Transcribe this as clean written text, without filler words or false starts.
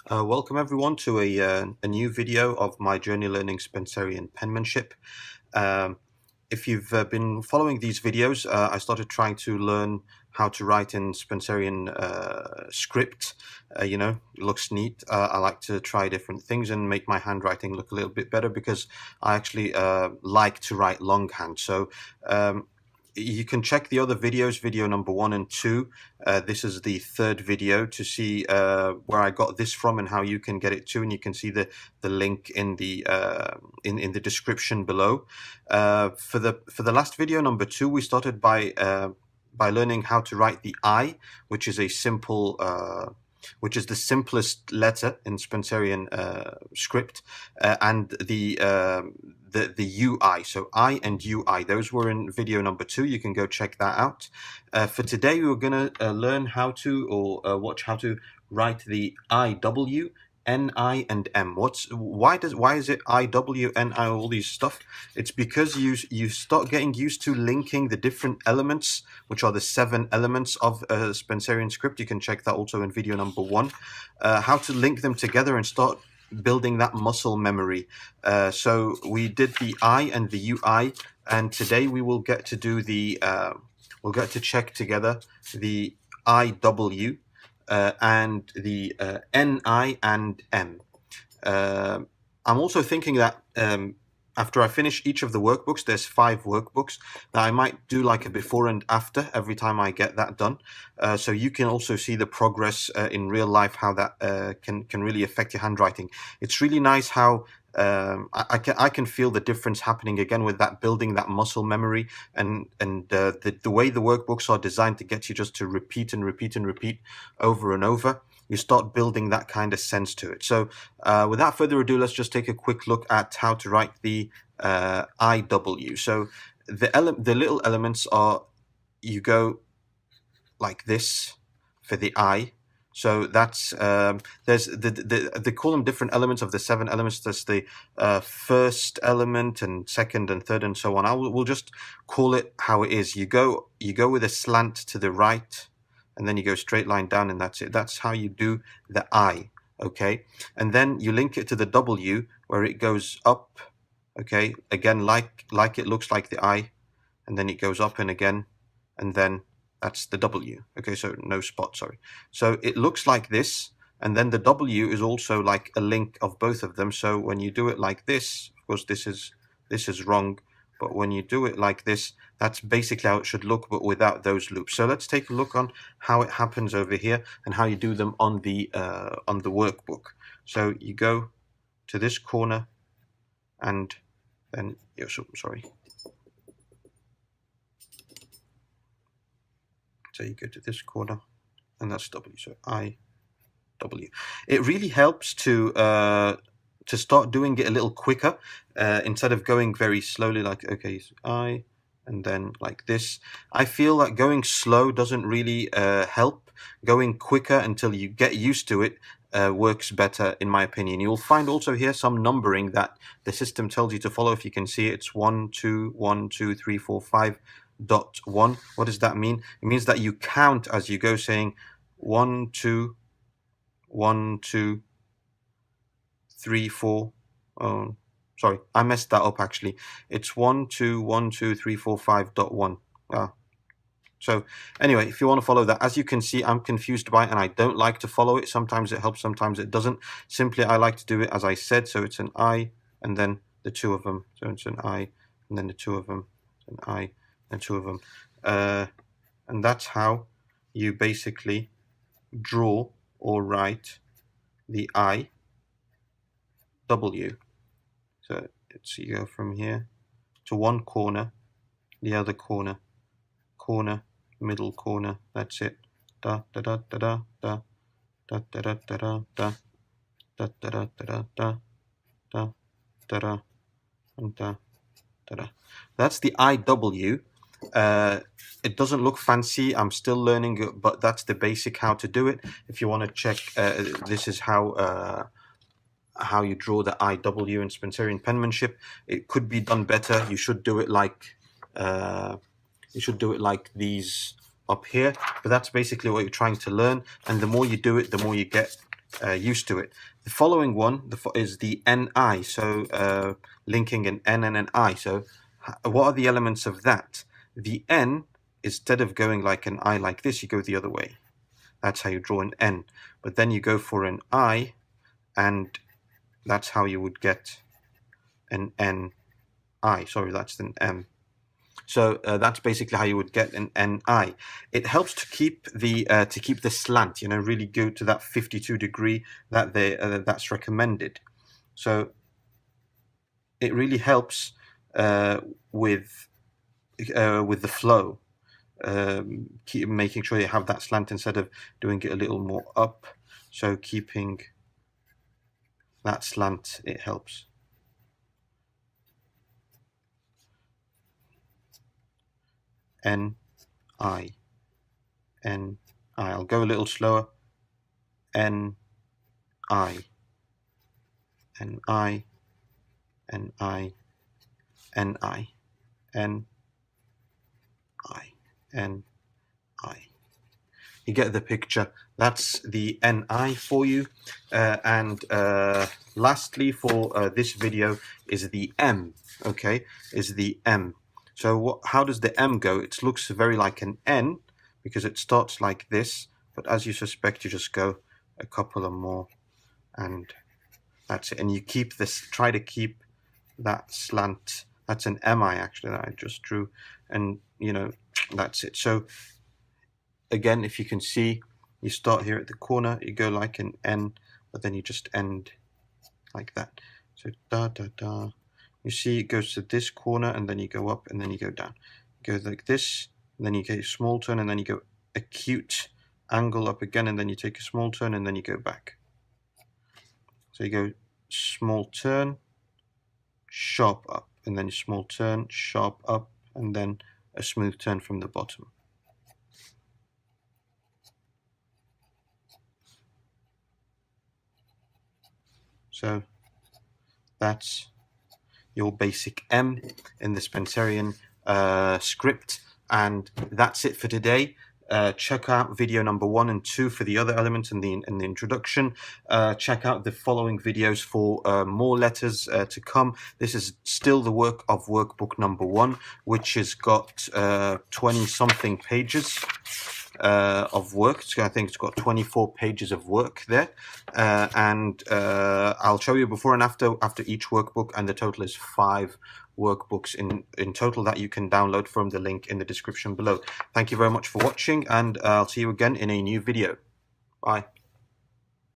Welcome everyone to a new video of my journey learning Spencerian penmanship. Um, if you've been following these videos, I started trying to learn how to write in Spencerian script. It looks neat. I like to try different things and make my handwriting look a little bit better because I actually like to write longhand. So you can check the other videos, video number 1 and 2. This is the third video to see where I got this from and how you can get it too, and you can see the link in the in the description below. For the last video number 2, we started by learning how to write the I, which is a simple which is the simplest letter in Spencerian script, and the UI. So I and UI, those were in video number 2. You can go check that out. For today, we're going to learn how to, or watch how to write the IW, NI, and M. Why is it IW, NI, all these stuff? It's because you start getting used to linking the different elements, which are the 7 elements of Spencerian script. You can check that also in video number 1. How to link them together and start building that muscle memory. So we did the I and the UI, and today we will get to do the we'll get to check together the IW and the NI and M. I'm also thinking that after I finish each of the workbooks, there's 5 workbooks, that I might do like a before and after every time I get that done. So you can also see the progress in real life, how that can really affect your handwriting. It's really nice how I can feel the difference happening again with that, building that muscle memory, and the way the workbooks are designed to get you just to repeat and repeat and repeat over and over. You start building that kind of sense to it. So without further ado, let's just take a quick look at how to write the IW. So the little elements are, you go like this for the I. So that's there's they call them different elements of the 7 elements. There's the first element and second and third and so on. We'll just call it how it is. You go with a slant to the right, and then you go straight line down, and that's it. That's how you do the I, okay? And then you link it to the W, where it goes up, okay? Again, like it looks like the I, and then it goes up and again, and then that's the W, okay? So no spot, sorry. So it looks like this, and then the W is also like a link of both of them. So when you do it like this, of course this is wrong, but when you do it like this, that's basically how it should look, but without those loops. So let's take a look on how it happens over here and how you do them on the workbook. So you go to this corner, and then sorry. So you go to this corner, and that's W. So I, W. It really helps to start doing it a little quicker, instead of going very slowly, like, okay, so I, and then like this. I feel like going slow doesn't really help. Going quicker until you get used to it works better, in my opinion. You'll find also here some numbering that the system tells you to follow. If you can see, it's 1, 2, 1, 2, 3, 4, 5. Dot 1. What does that mean? It means that you count as you go, saying 1, 2, 1, 2, 3, 4. Oh, sorry, I messed that up actually. It's 1, 2, 1, 2, 3, 4, 5. Dot 1. So anyway, if you want to follow that, as you can see, I'm confused by it, and I don't like to follow it. Sometimes it helps, sometimes it doesn't. Simply, I like to do it as I said. So it's an I, and then the 2 of them. So it's an I, and then the 2 of them, an I, and 2 of them, and that's how you basically draw or write the IW. So you go from here to one corner, the other corner, corner, middle corner. That's it. Da da da da da da da da da da da da da da da da da da da and da da da. That's the IW. It doesn't look fancy. I'm still learning it, but that's the basic how to do it. If you want to check, this is how you draw the IW in Spencerian penmanship. It could be done better. You should do it like these up here, but that's basically what you're trying to learn. And the more you do it, the more you get used to it. The following one is the NI, so linking an N and an I. So what are the elements of that? The N, instead of going like an I like this, you go the other way. That's how you draw an N. But then you go for an I, and that's how you would get an NI. Sorry, that's an M. So that's basically how you would get an NI. It helps to keep the slant, really go to that 52 degree that that's recommended. So it really helps with the flow. Keep making sure you have that slant instead of doing it a little more up. So keeping that slant, it helps. N, I, N, I. I'll go a little slower. N, I, N, I, N, I, N, I, N, I, N, I. You get the picture. That's the NI for you. And lastly for this video is the M, okay, is the M. So how does the M go? It looks very like an N because it starts like this, but as you suspect, you just go a couple of more and that's it. And you keep this, try to keep that slant. That's an MI actually that I just drew, and that's it. So again, if you can see, you start here at the corner, you go like an N, but then you just end like that. So da da da. You see it goes to this corner, and then you go up, and then you go down. You go like this, and then you get a small turn, and then you go acute angle up again, and then you take a small turn, and then you go back. So you go small turn, sharp up, and then small turn, sharp up, and then a smooth turn from the bottom. So that's your basic M in the Spencerian script, and that's it for today. Check out video number 1 and 2 for the other elements in the introduction. Check out the following videos for more letters to come. This is still the work of workbook number 1, which has got 20-something pages of work. So I think it's got 24 pages of work there, and I'll show you before and after each workbook, and the total is 5 workbooks in total that you can download from the link in the description below. Thank you very much for watching, and I'll see you again in a new video. Bye.